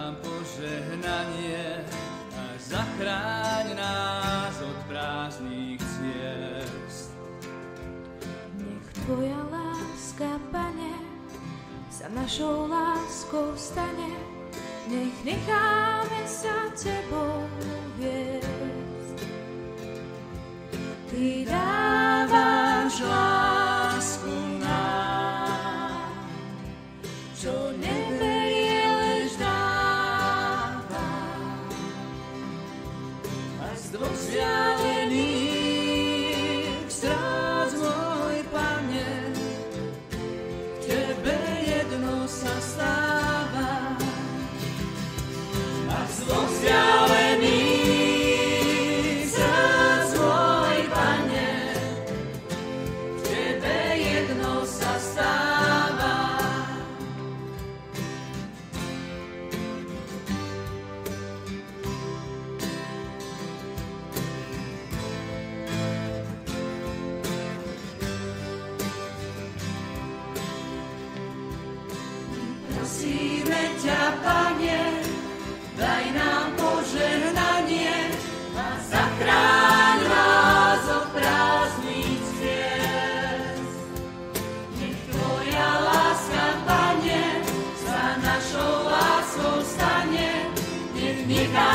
nám požehnanie a zachráň nás od prázdnych ciest. Nech Tvoja láska, Pane, sa našou láskou stane, nech necháme sa Tebou viesť. Ty dávaš lásku nám, čo neberieš dáva. A z dvoch vzdialených strác, môj Pane, k Tebe jedno sa stáva. A z dvoch vzdialených strác, môj Pane, k Tebe jedno sa stáva. Prosíme ťa, Pane, daj nám požehnanie a zachráň nás od prázdnych ciest. Nech Tvoja láska, Pane, sa našou láskou stane, nech nechá